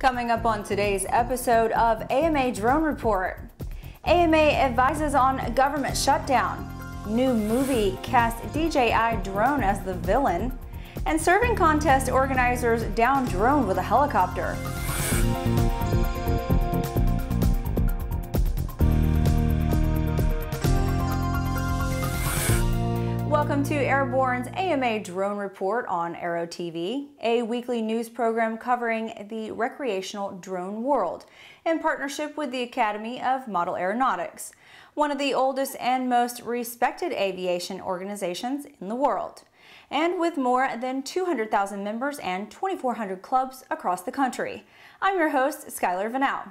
Coming up on today's episode of AMA Drone Report. AMA advises on government shutdown. New movie casts DJI drone as the villain. And serving contest organizers down drone with a helicopter. Welcome to Airborne's AMA Drone Report on Aero-TV, a weekly news program covering the recreational drone world in partnership with the Academy of Model Aeronautics, one of the oldest and most respected aviation organizations in the world, and with more than 200,000 members and 2,400 clubs across the country. I'm your host, Skylar Vanau.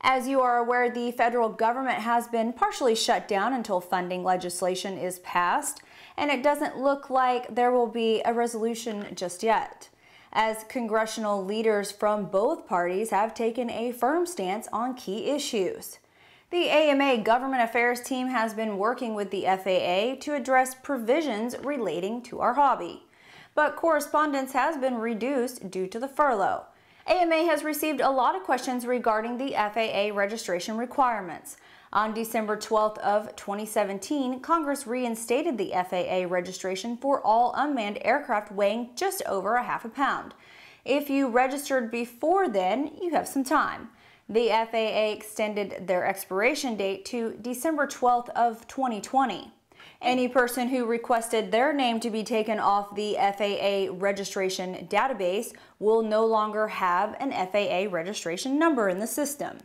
As you are aware, the federal government has been partially shut down until funding legislation is passed, and it doesn't look like there will be a resolution just yet, as congressional leaders from both parties have taken a firm stance on key issues. The AMA Government Affairs team has been working with the FAA to address provisions relating to our hobby, but correspondence has been reduced due to the furlough. AMA has received a lot of questions regarding the FAA registration requirements. On December 12th of 2017, Congress reinstated the FAA registration for all unmanned aircraft weighing just over a half a pound. If you registered before then, you have some time. The FAA extended their expiration date to December 12th of 2020. Any person who requested their name to be taken off the FAA registration database will no longer have an FAA registration number in the system.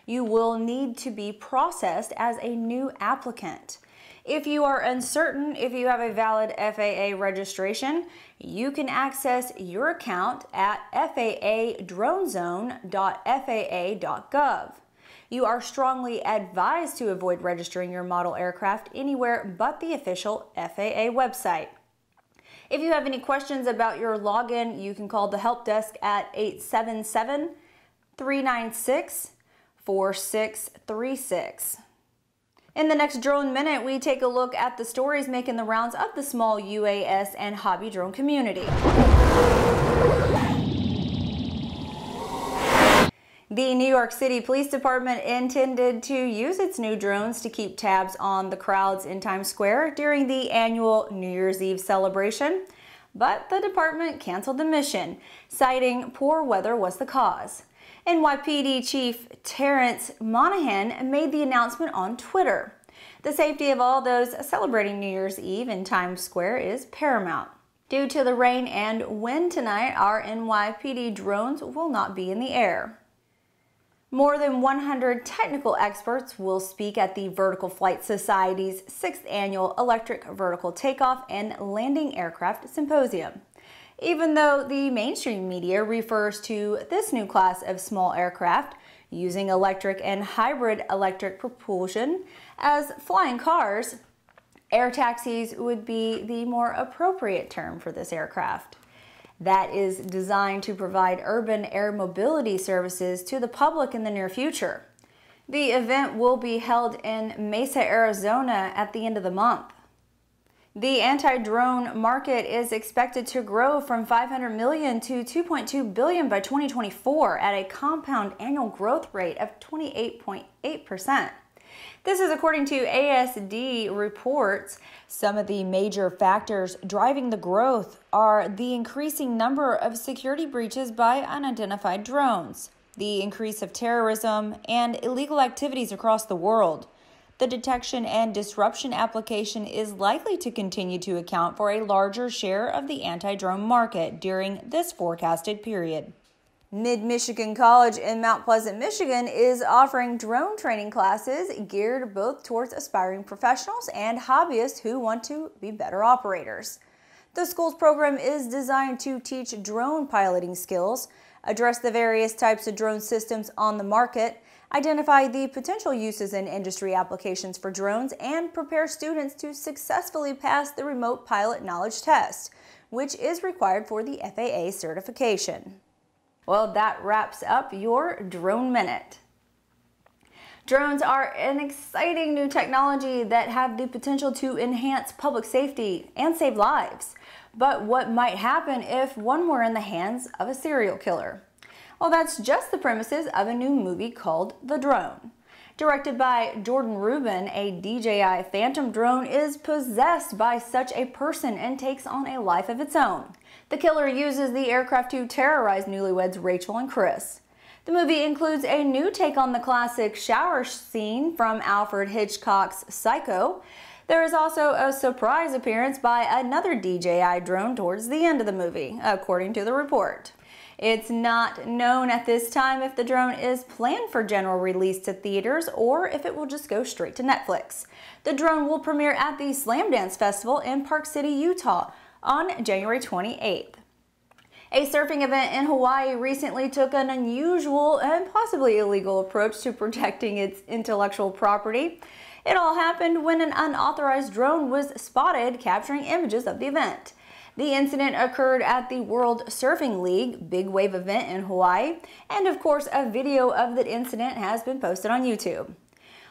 You will need to be processed as a new applicant. If you are uncertain if you have a valid FAA registration, you can access your account at faadronezone.faa.gov. You are strongly advised to avoid registering your model aircraft anywhere but the official FAA website. If you have any questions about your login, you can call the help desk at 877-396-4636. In the next Drone Minute, we take a look at the stories making the rounds of the small UAS and hobby drone community. The New York City Police Department intended to use its new drones to keep tabs on the crowds in Times Square during the annual New Year's Eve celebration, but the department canceled the mission, citing poor weather was the cause. NYPD Chief Terrence Monahan made the announcement on Twitter. The safety of all those celebrating New Year's Eve in Times Square is paramount. Due to the rain and wind tonight, our NYPD drones will not be in the air. More than 100 technical experts will speak at the Vertical Flight Society's 6th Annual Electric Vertical Takeoff and Landing Aircraft Symposium. Even though the mainstream media refers to this new class of small aircraft using electric and hybrid electric propulsion as flying cars, air taxis would be the more appropriate term for this aircraft. That is designed to provide urban air mobility services to the public in the near future. The event will be held in Mesa, Arizona at the end of the month. The anti-drone market is expected to grow from $500 million to $2.2 billion by 2024 at a compound annual growth rate of 28.8%. This is according to ASD reports. Some of the major factors driving the growth are the increasing number of security breaches by unidentified drones, the increase of terrorism, and illegal activities across the world. The detection and disruption application is likely to continue to account for a larger share of the anti-drone market during this forecasted period. Mid-Michigan College in Mount Pleasant, Michigan is offering drone training classes geared both towards aspiring professionals and hobbyists who want to be better operators. The school's program is designed to teach drone piloting skills, address the various types of drone systems on the market, identify the potential uses and industry applications for drones, and prepare students to successfully pass the remote pilot knowledge test, which is required for the FAA certification. Well, that wraps up your Drone Minute. Drones are an exciting new technology that have the potential to enhance public safety and save lives. But what might happen if one were in the hands of a serial killer? Well, that's just the premises of a new movie called The Drone. Directed by Jordan Rubin, a DJI Phantom drone is possessed by such a person and takes on a life of its own. The killer uses the aircraft to terrorize newlyweds Rachel and Chris. The movie includes a new take on the classic shower scene from Alfred Hitchcock's Psycho. There is also a surprise appearance by another DJI drone towards the end of the movie, according to the report. It's not known at this time if the drone is planned for general release to theaters or if it will just go straight to Netflix. The drone will premiere at the Slamdance Festival in Park City, Utah on January 28th. A surfing event in Hawaii recently took an unusual and possibly illegal approach to protecting its intellectual property. It all happened when an unauthorized drone was spotted capturing images of the event. The incident occurred at the World Surfing League Big Wave event in Hawaii, and of course a video of the incident has been posted on YouTube.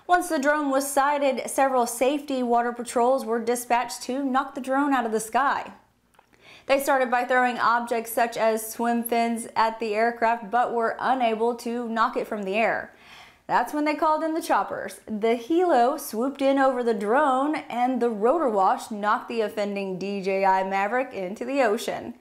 Once the drone was sighted, several safety water patrols were dispatched to knock the drone out of the sky. They started by throwing objects such as swim fins at the aircraft but were unable to knock it from the air. That's when they called in the choppers. The helo swooped in over the drone and the rotor wash knocked the offending DJI Maverick into the ocean.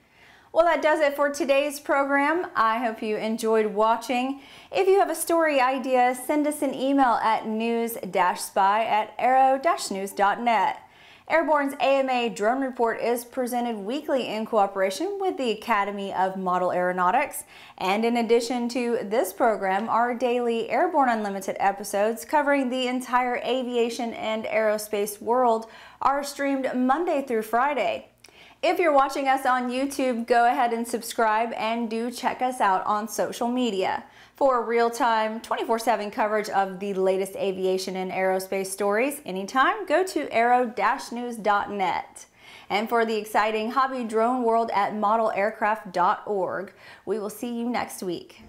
Well, that does it for today's program. I hope you enjoyed watching. If you have a story idea, send us an email at news-spy@aero-news.net. Airborne's AMA Drone Report is presented weekly in cooperation with the Academy of Model Aeronautics. And in addition to this program, our daily Airborne Unlimited episodes covering the entire aviation and aerospace world are streamed Monday through Friday. If you're watching us on YouTube, go ahead and subscribe and do check us out on social media. For real-time, 24/7 coverage of the latest aviation and aerospace stories, anytime, go to aero-news.net. And for the exciting hobby drone world at modelaircraft.org, we will see you next week.